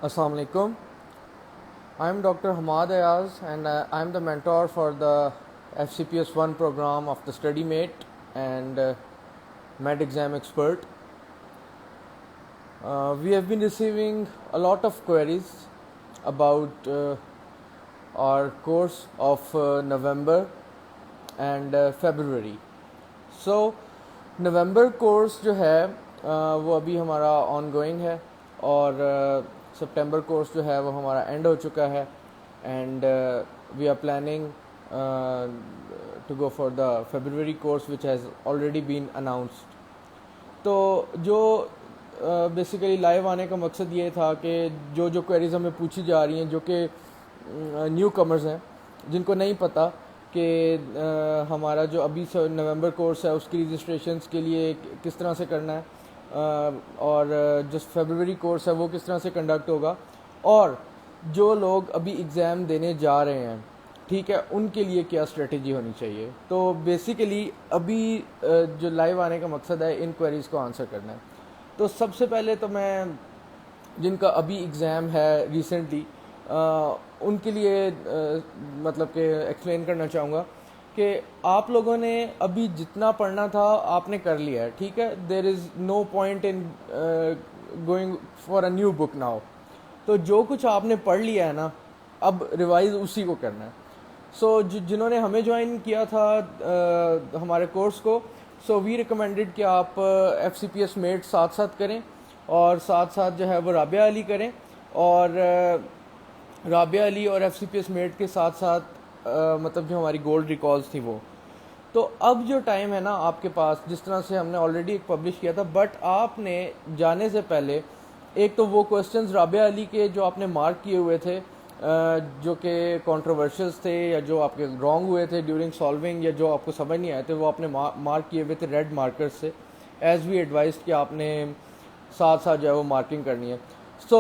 Assalamu alaikum. I'm Dr. Hamad Ayaz and I'm the mentor for the FCPS 1 program of the StudyMate and Med Exam Expert. We have been receiving a lot of queries about our course of November and February. So November course जो है वो अभी हमारा ongoing है और सितंबर course जो है वो हमारा एंड हो चुका है and we are planning to go for the February course which has already been announced. तो जो बेसिकली लाइव आने का मकसद ये था कि जो क्वेरीज हमें पूछी जा रही हैं जो कि न्यू कमर्स हैं जिनको नहीं पता कि हमारा जो अभी से नवंबर कोर्स है उसकी रजिस्ट्रेशन के लिए किस तरह से करना है और जो फरवरी कोर्स है वो किस तरह से कंडक्ट होगा और जो लोग अभी एग्ज़ाम देने जा रहे हैं ठीक है उनके लिए क्या स्ट्रेटजी होनी चाहिए। तो बेसिकली अभी जो लाइव आने का मकसद है इन क्वेरीज़ को आंसर करना है। तो सबसे पहले तो मैं जिनका अभी एग्ज़ाम है रिसेंटली उनके लिए मतलब कि एक्सप्लेन करना चाहूँगा कि आप लोगों ने अभी जितना पढ़ना था आपने कर लिया है ठीक है। There is no point in going for a new book now. तो जो कुछ आपने पढ़ लिया है ना अब रिवाइज उसी को करना है। सो जिन्होंने हमें ज्वाइन किया था हमारे कोर्स को सो वी रिकमेंडेड कि आप FCPS मेट साथ साथ करें और साथ साथ जो है वो राबिया अली करें और राबिया अली और FCPS मेट के साथ साथ मतलब जो हमारी गोल्ड रिकॉल्स थी वो। तो अब जो टाइम है ना आपके पास जिस तरह से हमने ऑलरेडी एक पब्लिश किया था बट आपने जाने से पहले एक तो वो क्वेश्चंस राबिया अली के जो आपने मार्क किए हुए थे जो कि कंट्रोवर्शियल्स थे या जो आपके रॉन्ग हुए थे ड्यूरिंग सॉल्विंग या जो आपको समझ नहीं आए थे वो आपने मार्क किए हुए थे रेड मार्कर्स से एज वी एडवाइज कि आपने साथ साथ जो है वो मार्किंग करनी है। सो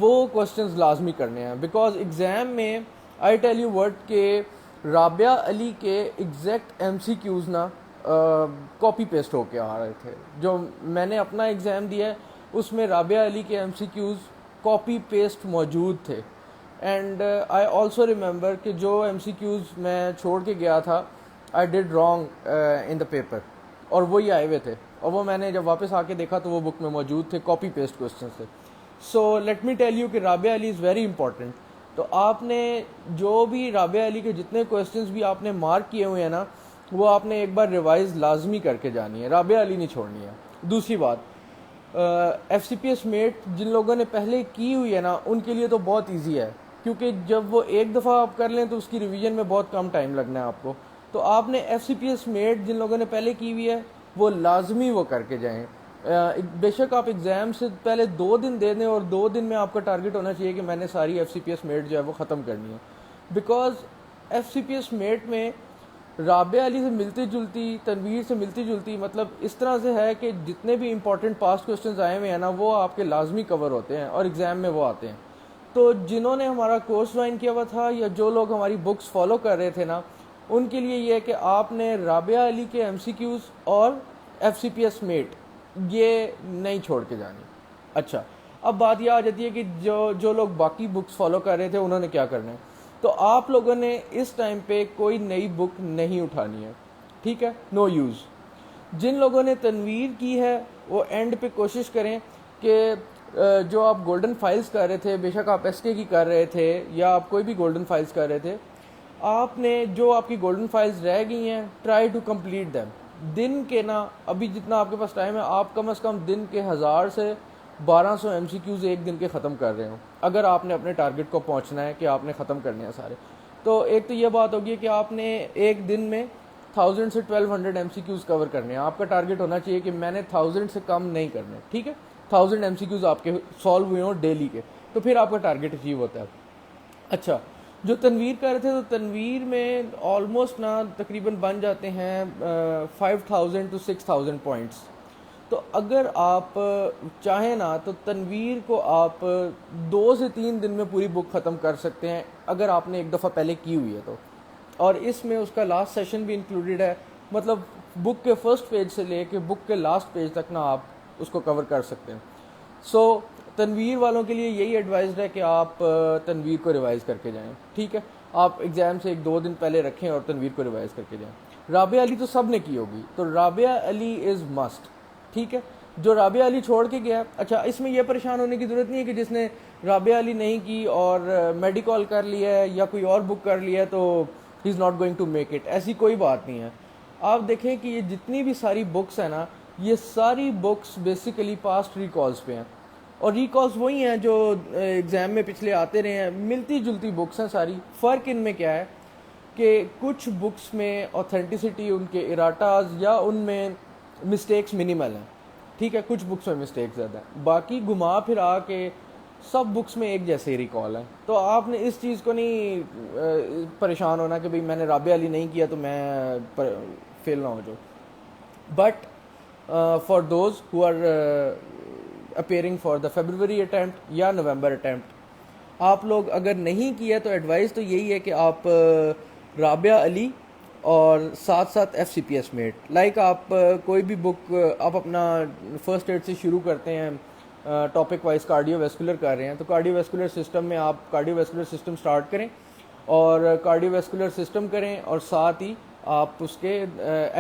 वो क्वेश्चंस लाजमी करने हैं बिकॉज एग्ज़ाम में आई टेल यू वर्ड के राबिया अली के एग्जैक्ट MCQs ना कॉपी पेस्ट होके आ रहे थे। जो मैंने अपना एग्ज़ाम दिया है उसमें राबिया अली के MCQs कॉपी पेस्ट मौजूद थे एंड आई ऑल्सो रिमेंबर कि जो MCQs मैं छोड़ के गया था I did wrong in the paper और वही आए हुए थे और वो मैंने जब वापस आके देखा तो वो बुक में मौजूद थे कॉपी पेस्ट क्वेश्चन थे। So let me tell you कि Rabia Ali is very important. तो आपने जो भी राबिया अली के जितने क्वेश्चंस भी आपने मार्क किए हुए हैं ना वो आपने एक बार रिवाइज लाजमी करके जानी है, राबिया अली नहीं छोड़नी है। दूसरी बात FCPS मेट जिन लोगों ने पहले की हुई है ना उनके लिए तो बहुत ईजी है क्योंकि जब वो एक दफ़ा आप कर लें तो उसकी रिवीजन में बहुत कम टाइम लगना है आपको। तो आपने FCPS मेट जिन लोगों ने पहले की हुई है वो लाजमी वो करके जाएँ। बेशक आप एग्ज़ाम से पहले 2 दिन दे दें और 2 दिन में आपका टारगेट होना चाहिए कि मैंने सारी FCPS मेट जो है वो ख़त्म करनी है। बिकॉज FCPS मेट में राबिया अली से मिलती जुलती तनवीर से मिलती जुलती मतलब इस तरह से है कि जितने भी इंपॉर्टेंट पास्ट क्वेश्चंस आए हुए हैं ना वो आपके लाजमी कवर होते हैं और एग्ज़ाम में वो आते हैं। तो जिन्होंने हमारा कोर्स ज्वाइन किया हुआ था या जो लोग हमारी बुक्स फॉलो कर रहे थे ना उनके लिए ये है कि आपने राबिया अली के MCQs और FCPS मेट ये नहीं छोड़ के जानी। अच्छा अब बात यह आ जाती है कि जो लोग बाकी बुक्स फॉलो कर रहे थे उन्होंने क्या करना है। तो आप लोगों ने इस टाइम पे कोई नई बुक नहीं उठानी है ठीक है, नो यूज़। जिन लोगों ने तनवीर की है वो एंड पे कोशिश करें कि जो आप गोल्डन फाइल्स कर रहे थे बेशक आप SK की कर रहे थे या आप कोई भी गोल्डन फाइल्स कर रहे थे आपने जो आपकी गोल्डन फाइल्स रह गई हैं ट्राई टू कंप्लीट दैम। दिन के ना अभी जितना आपके पास टाइम है आप कम से कम दिन के 1000 से 1200 MCQs एक दिन के ख़त्म कर रहे हो अगर आपने अपने टारगेट को पहुंचना है कि आपने ख़त्म करने हैं सारे। तो एक तो ये बात होगी कि आपने एक दिन में 1000 से 1200 MCQs कवर करने हैं। आपका टारगेट होना चाहिए कि मैंने 1000 से कम नहीं करने ठीक है। 1000 MCQs आपके सॉल्व हुए हों डेली के तो फिर आपका टारगेट अचीव होता है। अच्छा जो तनवीर कर रहे थे तो तनवीर में ऑलमोस्ट ना तकरीबन बन जाते हैं 5000 to 6000 पॉइंट्स। तो अगर आप चाहें ना तो तनवीर को आप 2 से 3 दिन में पूरी बुक ख़त्म कर सकते हैं अगर आपने एक दफ़ा पहले की हुई है तो। और इसमें उसका लास्ट सेशन भी इंक्लूडेड है मतलब बुक के फर्स्ट पेज से लेके बुक के लास्ट पेज तक ना आप उसको कवर कर सकते हैं। सो तनवीर वालों के लिए यही एडवाइस है कि आप तनवीर को रिवाइज़ करके जाएं, ठीक है। आप एग्ज़ाम से 1-2 दिन पहले रखें और तनवीर को रिवाइज़ करके जाएं। राबिया अली तो सब ने की होगी, तो राबिया अली इज़ मस्ट, ठीक है। जो राबिया अली छोड़ के गया, अच्छा इसमें यह परेशान होने की ज़रूरत नहीं है कि जिसने राबिया अली नहीं की और मेडिकल कर लिया है या कोई और बुक कर लिया है तो he is not going to make it, ऐसी कोई बात नहीं है। आप देखें कि ये जितनी भी सारी बुक्स हैं ना, ये सारी बुक्स बेसिकली पास्ट रिकॉल्स पे हैं, और रिकॉल्स वही हैं जो एग्ज़ाम में पिछले आते रहे हैं, मिलती जुलती बुक्स हैं सारी। फ़र्क इनमें क्या है कि कुछ बुक्स में ऑथेंटिसिटी, उनके इराटाज या उनमें मिस्टेक्स मिनिमल हैं, ठीक है। कुछ बुक्स में मिस्टेक्स ज़्यादा है, बाकी घुमा फिरा के सब बुक्स में एक जैसे ही रिकॉल है। तो आपने इस चीज़ को नहीं परेशान होना कि भाई मैंने राबिया अली नहीं किया तो मैं फेल ना हो जाऊँ। But for those who are appearing for the February attempt या नवंबर अटैम्प्ट, आप लोग अगर नहीं किया तो एडवाइस तो यही है कि आप राबिया अली और साथ साथ FCPS मेट, लाइक आप कोई भी बुक आप अपना फर्स्ट एड से शुरू करते हैं, टॉपिक वाइज कार्डियोवैस्कुलर कर रहे हैं तो कार्डियोवैस्कुलर सिस्टम में आप कार्डियोवैस्कुलर सिस्टम स्टार्ट करें और कार्डियोवैस्कुलर सिस्टम करें, और साथ ही आप उसके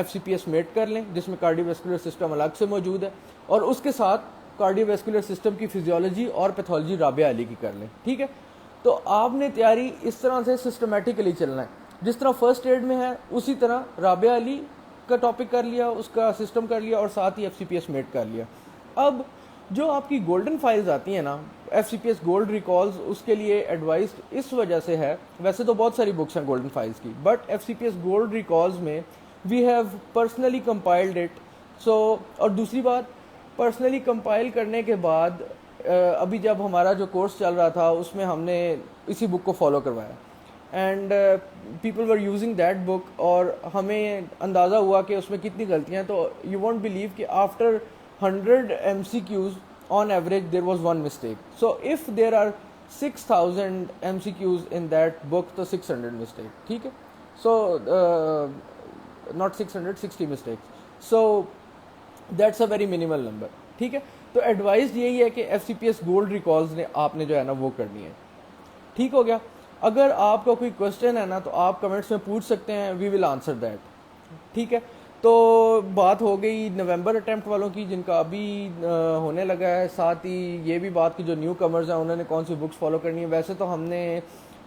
FCPS मेट कर लें जिसमें कार्डियोवैस्कुलर सिस्टम अलग से मौजूद है, और उसके साथ कार्डियोवैस्कुलर सिस्टम की फिजियोलॉजी और पैथोलॉजी राबिया अली की कर लें, ठीक है। तो आपने तैयारी इस तरह से सिस्टमेटिकली चलना है, जिस तरह फर्स्ट एड में है उसी तरह राबिया अली का टॉपिक कर लिया, उसका सिस्टम कर लिया और साथ ही FCPS मेट कर लिया। अब जो आपकी गोल्डन फाइल्स आती हैं ना, FCPS गोल्ड रिकॉल्स, उसके लिए एडवाइस इस वजह से है, वैसे तो बहुत सारी बुक्स हैं गोल्डन फाइल्स की, बट FCPS गोल्ड रिकॉल्स में we have personally compiled it. So और दूसरी बात, पर्सनली कंपाइल करने के बाद अभी जब हमारा जो कोर्स चल रहा था उसमें हमने इसी बुक को फॉलो करवाया, and people were using that book, और हमें अंदाज़ा हुआ कि उसमें कितनी गलतियाँ हैं। तो यू वॉन्ट बिलीव कि after 100 MCQs on average there was one mistake. So if there are 6000 MCQs in that book तो 600 mistake, ठीक है। So not 600, 60 mistakes, so that's a very minimal number, ठीक है। तो एडवाइस यही है कि FCPS गोल्ड रिकॉल्स ने आपने जो है ना वो करनी है, ठीक हो गया। अगर आपका कोई क्वेश्चन है ना तो आप कमेंट्स में पूछ सकते हैं, वी विल आंसर दैट, ठीक है। तो बात हो गई नवंबर अटैम्प्ट वालों की जिनका अभी होने लगा है, साथ ही ये भी बात की जो न्यू कमर्स हैं उन्होंने कौन सी बुक्स फॉलो करनी है। वैसे तो हमने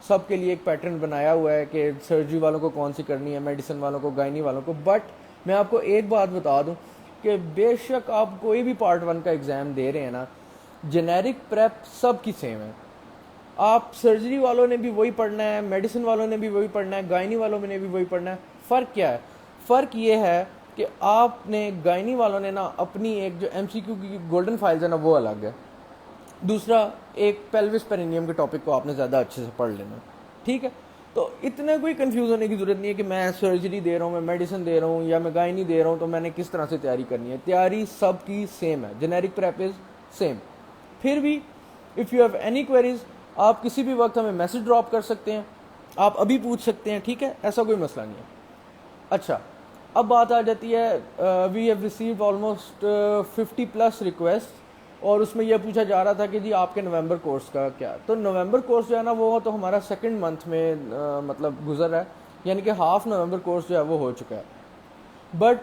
सब के लिए एक पैटर्न बनाया हुआ है कि सर्जरी वालों को कौन सी करनी है, मेडिसिन वालों को, गायनी वालों को, बट मैं आपको एक बात बता दूं कि बेशक आप कोई भी पार्ट 1 का एग्ज़ाम दे रहे हैं ना, जेनेरिक प्रेप सब की सेम है। आप सर्जरी वालों ने भी वही पढ़ना है, मेडिसिन वालों ने भी वही पढ़ना है, गायनी वालों ने भी वही पढ़ना है। फ़र्क क्या है? फ़र्क ये है कि आपने गायनी वालों ने ना अपनी एक जो MCQ की गोल्डन फाइल्स है ना वो अलग है, दूसरा एक पेल्विस पेरिनियम के टॉपिक को आपने ज़्यादा अच्छे से पढ़ लेना, ठीक है। तो इतने कोई कंफ्यूज होने की ज़रूरत नहीं है कि मैं सर्जरी दे रहा हूँ, मैं मेडिसिन दे रहा हूँ या मैं गायनी दे रहा हूँ तो मैंने किस तरह से तैयारी करनी है। तैयारी सबकी सेम है, जेनेरिक प्रेप इज़ सेम। फिर भी if you have any queries आप किसी भी वक्त हमें मैसेज ड्रॉप कर सकते हैं, आप अभी पूछ सकते हैं, ठीक है, ऐसा कोई मसला नहीं है। अच्छा, अब बात आ जाती है, we have received almost 50+ request, और उसमें यह पूछा जा रहा था कि जी आपके नवंबर कोर्स का क्या। तो नवंबर कोर्स जो है ना वो तो हमारा सेकंड मंथ में मतलब गुजर रहा है, यानी कि हाफ नवंबर कोर्स जो है वो हो चुका है, बट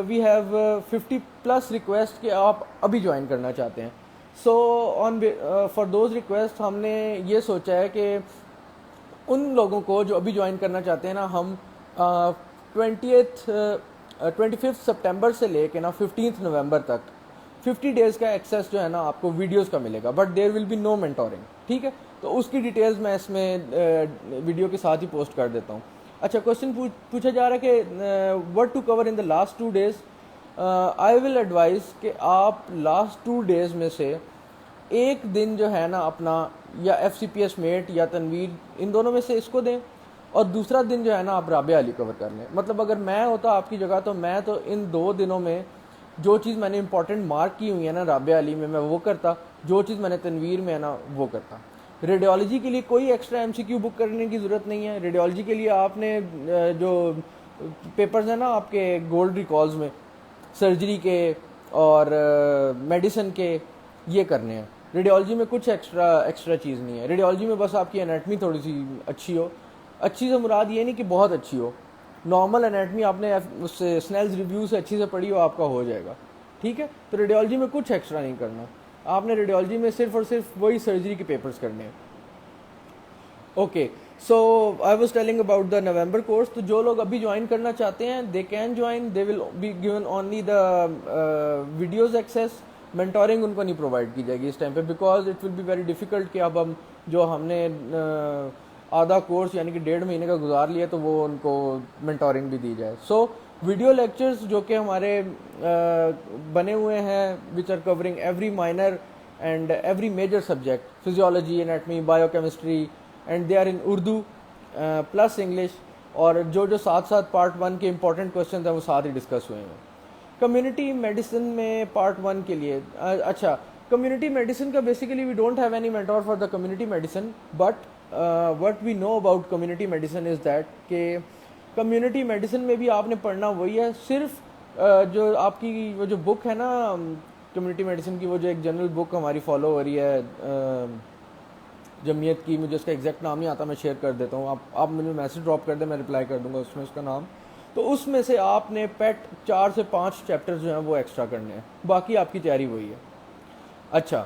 वी हैव 50+ रिक्वेस्ट कि आप अभी ज्वाइन करना चाहते हैं। So on for those request हमने ये सोचा है कि उन लोगों को जो अभी ज्वाइन करना चाहते हैं ना, हम 25 सितंबर से लेके ना 15 नवंबर तक 50 डेज़ का एक्सेस जो है ना आपको वीडियोस का मिलेगा, but there will be no mentoring, ठीक है। तो उसकी डिटेल्स मैं इसमें वीडियो के साथ ही पोस्ट कर देता हूँ। अच्छा, क्वेश्चन पूछा जा रहा है कि what to cover in the last 2 days. I will advice कि आप लास्ट 2 डेज़ में से एक दिन जो है ना अपना या FCPS मेट या तनवीर, इन दोनों में से इसको दें, और दूसरा दिन जो है ना आप राबिया अली कवर कर लें। मतलब अगर मैं होता आपकी जगह तो मैं तो इन 2 दिनों में जो चीज़ मैंने इंपॉर्टेंट मार्क की हुई है ना राबिया अली में मैं वो करता, जो चीज़ मैंने तनवीर में है ना वो करता। रेडियोलॉजी के लिए कोई एक्स्ट्रा MCQ बुक करने की ज़रूरत नहीं है। रेडियोलॉजी के लिए आपने जो पेपर्स हैं ना आपके गोल्ड रिकॉल्स में, सर्जरी के और मेडिसिन के, ये करने हैं, रेडियोलॉजी में कुछ एक्स्ट्रा चीज़ नहीं है। रेडियोलॉजी में बस आपकी एनाटमी थोड़ी सी अच्छी हो, अच्छी से मुराद ये नहीं कि बहुत अच्छी हो, नॉर्मल एनाटमी आपने उससे स्नेल्स रिव्यू से अच्छी से पढ़ी हो, आपका हो जाएगा, ठीक है। तो रेडियोलॉजी में कुछ एक्स्ट्रा नहीं करना, आपने रेडियोलॉजी में सिर्फ और सिर्फ वही सर्जरी के पेपर्स करने हैं। Okay, so I was telling about the November course. तो जो लोग अभी ज्वाइन करना चाहते हैं, they can join, they will be given only the videos access, mentoring उनको नहीं प्रोवाइड की जाएगी इस टाइम पे, because it will be very difficult कि अब हम जो हमने आधा कोर्स यानी कि 1.5 महीने का गुजार लिया तो वो उनको मेंटोरिंग भी दी जाए। सो वीडियो लेक्चर्स जो कि हमारे बने हुए हैं, which are covering every minor and every major subject, physiology, anatomy, biochemistry, and they are in Urdu plus English, और जो साथ साथ पार्ट 1 के इंपॉर्टेंट क्वेश्चन हैं वो साथ ही डिस्कस हुए हैं। कम्युनिटी मेडिसिन में पार्ट 1 के लिए अच्छा, कम्युनिटी मेडिसिन का basically we don't have any mentor for the community medicine, but what we know about community medicine is that कि कम्युनिटी मेडिसिन में भी आपने पढ़ना वही है, सिर्फ जो आपकी वो जो बुक है ना कम्युनिटी मेडिसिन की, वो जो एक जनरल बुक हमारी फॉलो हो रही है जमीयत की, मुझे उसका एग्जैक्ट नाम नहीं आता, मैं शेयर कर देता हूँ, आप मुझे मैसेज ड्रॉप कर दें, मैं रिप्लाई कर दूंगा उसमें उसका नाम। तो उसमें से आपने पेट 4 से 5 चैप्टर्स जो हैं वो एक्स्ट्रा करने हैं, बाकी आपकी तैयारी वही है। अच्छा,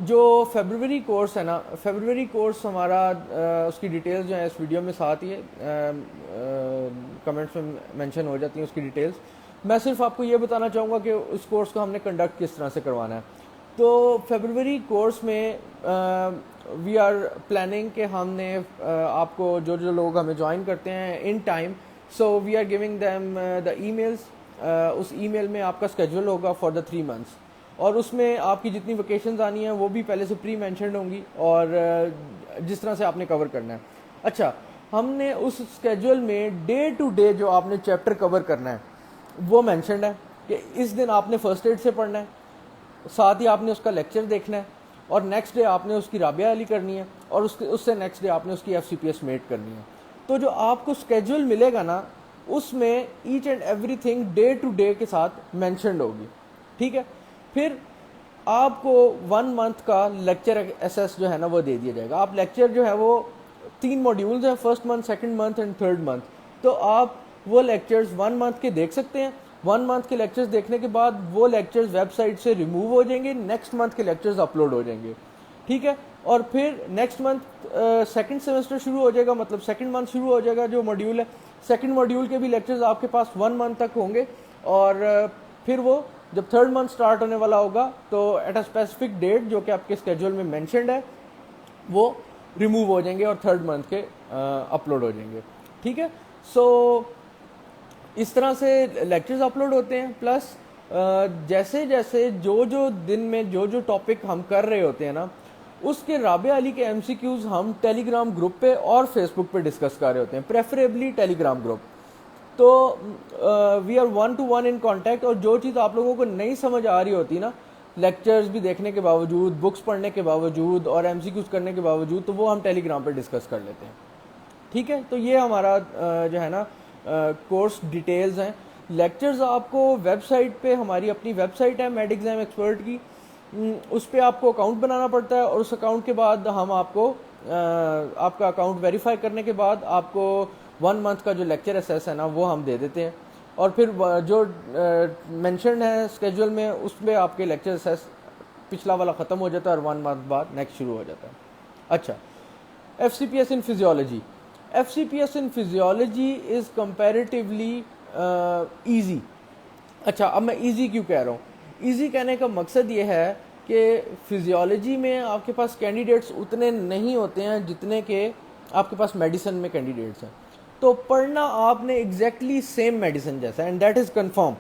जो फरवरी कोर्स है ना, फरवरी कोर्स हमारा उसकी डिटेल्स जो है इस वीडियो में साथ ही है, कमेंट्स में मेंशन हो जाती हैं उसकी डिटेल्स। मैं सिर्फ आपको ये बताना चाहूँगा कि उस कोर्स को हमने कंडक्ट किस तरह से करवाना है। तो फरवरी कोर्स में वी आर प्लानिंग कि हमने आपको जो लोग हमें ज्वाइन करते हैं in time, so we are giving them the emails, उस ईमेल में आपका स्केड्यूल होगा फॉर द 3 मंथ्स, और उसमें आपकी जितनी वेकेशंस आनी हैं वो भी पहले से प्री मेंशन्ड होंगी, और जिस तरह से आपने कवर करना है। अच्छा, हमने उस स्केड्यूल में डे टू डे जो आपने चैप्टर कवर करना है वो मेंशन्ड है कि इस दिन आपने फर्स्ट एड से पढ़ना है, साथ ही आपने उसका लेक्चर देखना है, और नेक्स्ट डे आपने उसकी राबिया अली करनी है, और उससे नेक्स्ट डे आपने उसकी FCPS मेट करनी है। तो जो आपको स्केड्यूल मिलेगा ना, उसमें each and everything day to day के साथ मेंशन्ड होगी, ठीक है। फिर आपको 1 मंथ का लेक्चर एसेस जो है ना वो दे दिया जाएगा। आप लेक्चर जो है वो 3 मॉड्यूल्स हैं, first month, second month and third month, तो आप वो लेक्चर्स 1 मंथ के देख सकते हैं। 1 मंथ के लेक्चर्स देखने के बाद वो लेक्चर्स वेबसाइट से रिमूव हो जाएंगे, नेक्स्ट मंथ के लेक्चर्स अपलोड हो जाएंगे, ठीक है। और फिर नेक्स्ट मंथ सेकंड सेमेस्टर शुरू हो जाएगा, मतलब सेकंड मंथ शुरू हो जाएगा जो मॉड्यूल है, सेकंड मॉड्यूल के भी लेक्चर्स आपके पास 1 मंथ तक होंगे, और फिर वो जब थर्ड मंथ स्टार्ट होने वाला होगा तो एट अ स्पेसिफिक डेट जो कि आपके स्केड्यूल में मेंशन्ड है वो रिमूव हो जाएंगे और थर्ड मंथ के अपलोड हो जाएंगे, ठीक है। सो इस तरह से लेक्चर्स अपलोड होते हैं, प्लस जैसे जैसे जो दिन में जो टॉपिक हम कर रहे होते हैं ना, उसके राबिया अली के MCQs हम टेलीग्राम ग्रुप पे और फेसबुक पे डिस्कस कर रहे होते हैं, प्रेफरेबली टेलीग्राम ग्रुप। तो we are 1-to-1 in contact, और जो चीज़ आप लोगों को नहीं समझ आ रही होती ना, लेक्चर्स भी देखने के बावजूद, बुक्स पढ़ने के बावजूद और MCQs करने के बावजूद, तो वो हम टेलीग्राम पे डिस्कस कर लेते हैं, ठीक है। तो ये हमारा जो है ना कोर्स डिटेल्स हैं। लेक्चर्स आपको वेबसाइट पे, हमारी अपनी वेबसाइट है मेड एग्जाम एक्सपर्ट की, उस पर आपको अकाउंट बनाना पड़ता है, और उस अकाउंट के बाद हम आपको आपका अकाउंट वेरीफाई करने के बाद आपको 1 मंथ का जो लेक्चर एसेस है ना वो हम दे देते हैं, और फिर जो मेंशन है स्केड्यूल में उसमें आपके लेक्चर एसेस पिछला वाला ख़त्म हो जाता है और 1 मंथ बाद नेक्स्ट शुरू हो जाता है। अच्छा, FCPS in physiology. FCPS in physiology is comparatively easy. अच्छा, अब मैं ईजी क्यों कह रहा हूँ? ईजी कहने का मकसद ये है कि फिजियोलॉजी में आपके पास कैंडिडेट्स उतने नहीं होते हैं जितने के आपके पास मेडिसिन में कैंडिडेट्स हैं, तो पढ़ना आपने एग्जैक्टली सेम मेडिसिन जैसा, एंड दैट इज़ कन्फर्म,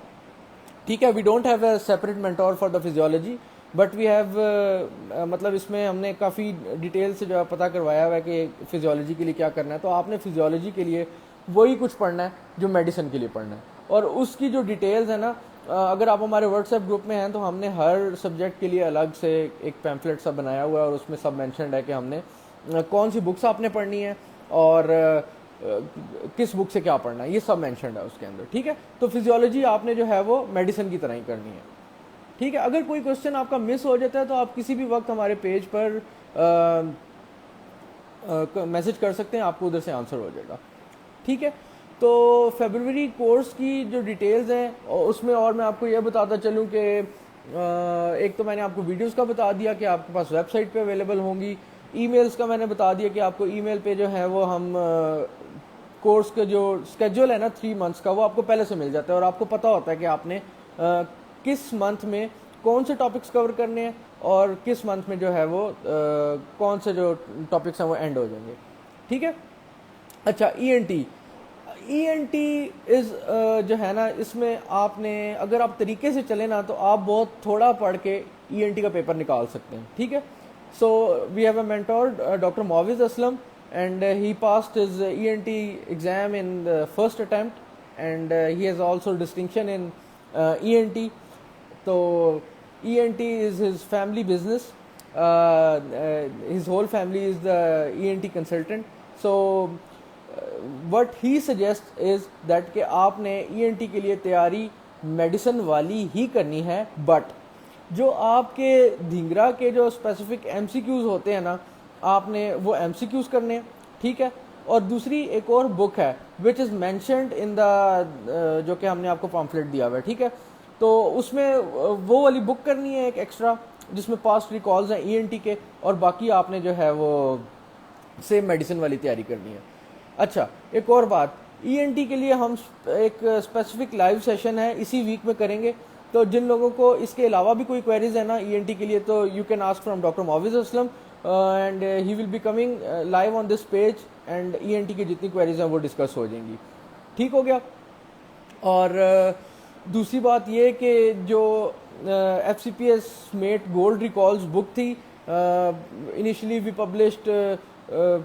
ठीक है। We don't have a separate mentor for the physiology, but we have मतलब इसमें हमने काफ़ी डिटेल से जो है पता करवाया हुआ है कि फिजियोलॉजी के लिए क्या करना है। तो आपने फिजियोलॉजी के लिए वही कुछ पढ़ना है जो मेडिसिन के लिए पढ़ना है, और उसकी जो डिटेल्स है ना, अगर आप हमारे व्हाट्सएप ग्रुप में हैं तो हमने हर सब्जेक्ट के लिए अलग से एक पैम्फलेट सा बनाया हुआ है, और उसमें सब मेंशन्ड है कि हमने कौन सी बुक्स आपने पढ़नी है और किस बुक से क्या पढ़ना है, ये सब मेंशन्ड है उसके अंदर, ठीक है। तो फिजियोलॉजी आपने जो है वो मेडिसिन की तरह ही करनी है, ठीक है। अगर कोई क्वेश्चन आपका मिस हो जाता है तो आप किसी भी वक्त हमारे पेज पर मैसेज कर सकते हैं, आपको उधर से आंसर हो जाएगा। ठीक है। तो फेब्रुअरी कोर्स की जो डिटेल्स हैं और उसमें और मैं आपको यह बताता चलूँ कि एक तो मैंने आपको वीडियोस का बता दिया कि आपके पास वेबसाइट पे अवेलेबल होंगी। ईमेल्स का मैंने बता दिया कि आपको ईमेल पे जो है वो हम कोर्स का जो स्केड्यूल है ना 3 मंथ्स का, वो आपको पहले से मिल जाता है और आपको पता होता है कि आपने किस मंथ में कौन से टॉपिक्स कवर करने हैं और किस मंथ में जो है वो कौन से जो टॉपिक्स हैं वो एंड हो जाएंगे। ठीक है। अच्छा, ई एन टी इज़ जो है ना, इसमें आपने अगर आप तरीके से चले ना तो आप बहुत थोड़ा पढ़ के ई एन टी का पेपर निकाल सकते हैं। ठीक है। So we have a mentor doctor Moviz Aslam and he passed his ENT exam in the first attempt, and he has also distinction in ENT. So ENT is his family business. His whole family is the ENT consultant. So what he suggests is that कि आपने ENT के लिए तैयारी medicine वाली ही करनी है, but जो आपके धिंगरा के जो स्पेसिफिक MCQs होते हैं ना, आपने वो MCQs करने हैं। ठीक है। और दूसरी एक और बुक है which is mentioned in the जो कि हमने आपको पॉम्फलेट दिया हुआ है। ठीक है। तो उसमें वो वाली बुक करनी है एक एक्स्ट्रा, जिसमें पास्ट रिकॉल्स हैं ENT के, और बाकी आपने जो है वो सेम मेडिसिन वाली तैयारी करनी है। अच्छा, एक और बात, ENT के लिए हम एक स्पेसिफिक लाइव सेशन है इसी वीक में करेंगे। तो जिन लोगों को इसके अलावा भी कोई क्वेरीज है ना ENT के लिए, तो you can ask from doctor Moviz Aslam and he will be coming live on this page, and ENT की जितनी क्वेरीज हैं वो डिस्कस हो जाएंगी। ठीक हो गया। और दूसरी बात ये कि जो FCPS met gold recalls book थी, initially we published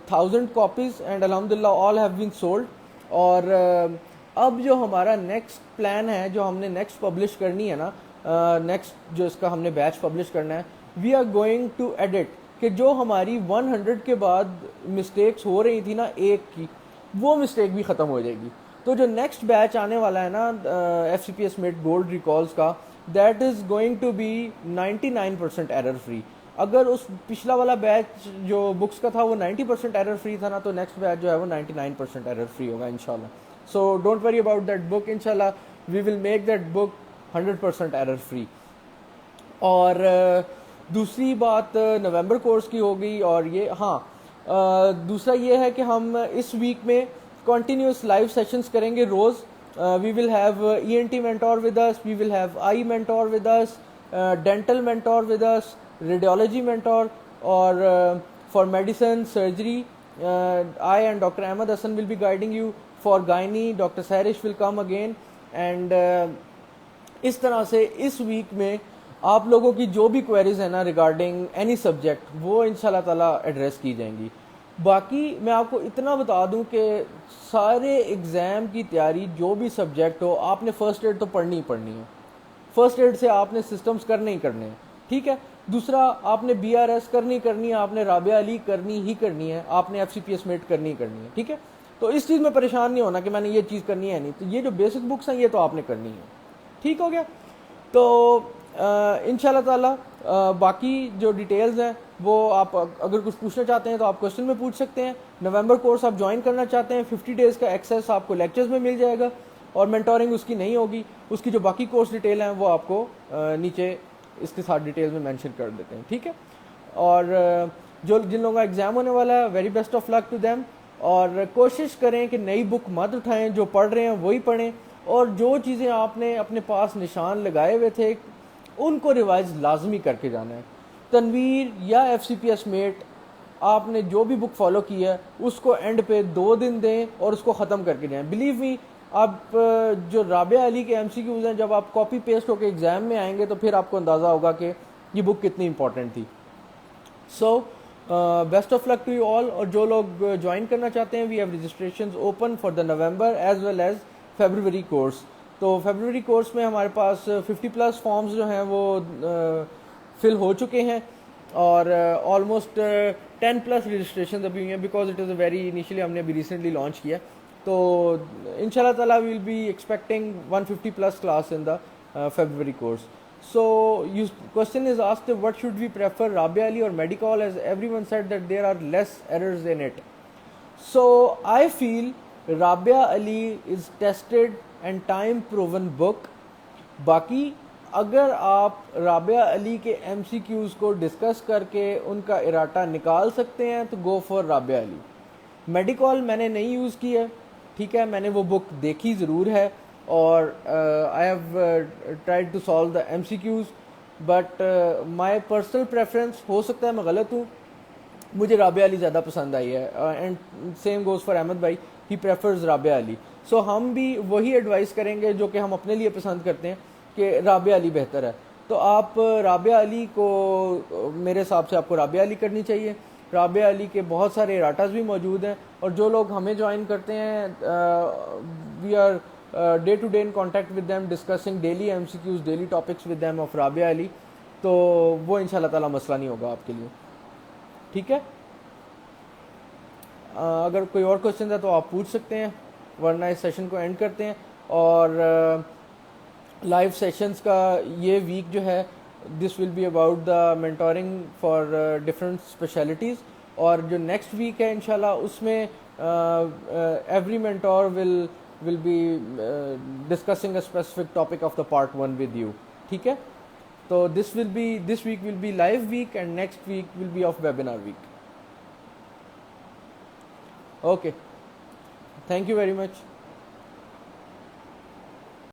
1000 copies and अल्हम्दुलिल्लाह ऑल हैव बीन सोल्ड। और अब जो हमारा नेक्स्ट प्लान है, जो हमने नेक्स्ट पब्लिश करनी है ना, नेक्स्ट जो इसका हमने बैच पब्लिश करना है, we are going to edit कि जो हमारी 100 के बाद मिस्टेक्स हो रही थी ना एक की, वो मिस्टेक भी ख़त्म हो जाएगी। तो जो नेक्स्ट बैच आने वाला है ना FCPS मेट गोल्ड रिकॉल्स का, that is going to be 99% error free. अगर उस पिछला वाला बैच जो बुक्स का था वो 90% एरर फ्री था ना, तो नेक्स्ट बैच जो है वो 99% एरर फ्री होगा इंशाल्लाह। So don't worry about that book, inshallah we will make that book 100% error free। और दूसरी बात नवंबर कोर्स की हो गई। और ये दूसरा ये है कि हम इस वीक में कंटिन्यूस लाइव सेशंस करेंगे रोज़। We will have ENT mentor with us, we will have eye mentor with us, dental mentor with us, radiology mentor, और for medicine, surgery, I and Dr. Ahmed Hassan will be guiding you. For gynae, Dr. Sarish will come again, and इस तरह से इस week में आप लोगों की जो भी क्वेरीज है ना रिगार्डिंग एनी सब्जेक्ट, वो इंशाल्लाह ताला एड्रेस की जाएंगी। बाकी मैं आपको इतना बता दूं कि सारे एग्ज़ाम की तैयारी जो भी सब्जेक्ट हो, आपने फ़र्स्ट एड तो पढ़नी ही पढ़नी है। फ़र्स्ट एड से आपने सिस्टम्स करने ही करने हैं। ठीक है। दूसरा, आपने BRS करनी है, आपने राबिया अली करनी ही करनी है, आपने FCPS मेट करनी ही करनी है। ठीक है। तो इस चीज़ में परेशान नहीं होना कि मैंने ये चीज़ करनी है नहीं, तो ये जो बेसिक बुक्स हैं ये तो आपने करनी है। ठीक हो गया। तो इंशाल्लाह ताला बाकी जो डिटेल्स हैं वो आप अगर कुछ पूछना चाहते हैं तो आप क्वेश्चन में पूछ सकते हैं। नवंबर कोर्स आप ज्वाइन करना चाहते हैं, 50 डेज़ का एक्सेस आपको लेक्चर्स में मिल जाएगा, और मेंटोरिंग उसकी नहीं होगी। उसकी जो बाकी कोर्स डिटेल हैं वो आपको नीचे इसके साथ डिटेल्स में मेंशन कर देते हैं। ठीक है। और जो जिन लोगों का एग्ज़ाम होने वाला है, very best of luck to them. और कोशिश करें कि नई बुक मत उठाएं, जो पढ़ रहे हैं वही पढ़ें, और जो चीज़ें आपने अपने पास निशान लगाए हुए थे उनको रिवाइज लाजमी करके जाना है। तनवीर या FCPS मेट, आपने जो भी बुक फॉलो की है उसको एंड पे 2 दिन दें और उसको ख़त्म करके जाएं। बिलीव मी, आप जो राबिया अली के MCQs हैं, जब आप कॉपी पेस्ट होकर एग्ज़ाम में आएंगे तो फिर आपको अंदाज़ा होगा कि ये बुक कितनी इंपॉर्टेंट थी। So best of luck to you all. और जो लोग ज्वाइन करना चाहते हैं, we have registrations open for the November as well as February course. तो फेब्रुअरी कोर्स में हमारे पास 50+ फॉर्म्स जो हैं वो फिल हो चुके हैं, और ऑलमोस्ट 10+ रजिस्ट्रेशन अभी हुई हैं, because it is a very initially हमने अभी रिसेंटली लॉन्च किया। तो इंशाल्लाह ताला will be expecting 150+ class in the February course. So, question is asked, what should we prefer, Rabia Ali or Medicol, as everyone said that there are less errors in it. So, I feel Rabia Ali is tested and time proven book. बाकी अगर आप राबिया अली के MCQs को discuss करके उनका IRATA निकाल सकते हैं तो go for Rabia Ali. Medical मैंने नहीं यूज़ की है, ठीक है, मैंने वो बुक देखी ज़रूर है और I have tried to solve the MCQs, but my personal preference, हो सकता है मैं गलत हूँ, मुझे राबिया अली ज़्यादा पसंद आई है. And same goes for Ahmed bhai, he prefers Rabia Ali. So हम भी वही एडवाइस करेंगे जो कि हम अपने लिए पसंद करते हैं कि राबिया अली बेहतर है. तो आप राबिया अली को, मेरे हिसाब से आपको राबिया अली करनी चाहिए. राबिया अली के बहुत सारे इराटास भी मौजूद हैं और जो लोग हमें ज्वाइन करते हैं, we are day to day in contact with them, discussing daily MCQs, daily topics with them of Rabia Ali. तो वो इंशाल्लाह ताला मसला नहीं होगा आपके लिए, ठीक है. अगर कोई और क्वेश्चन है तो आप पूछ सकते हैं, वरना इस सेशन को एंड करते हैं. और लाइव सेशंस का ये वीक जो है, this will be about the mentoring for different specialties. और जो नेक्स्ट वीक है इंशाल्लाह, उसमें every mentor will be discussing a specific topic of the part 1 with you, ठीक है. तो this week will be live week and next week will be of webinar week. Okay, thank you very much.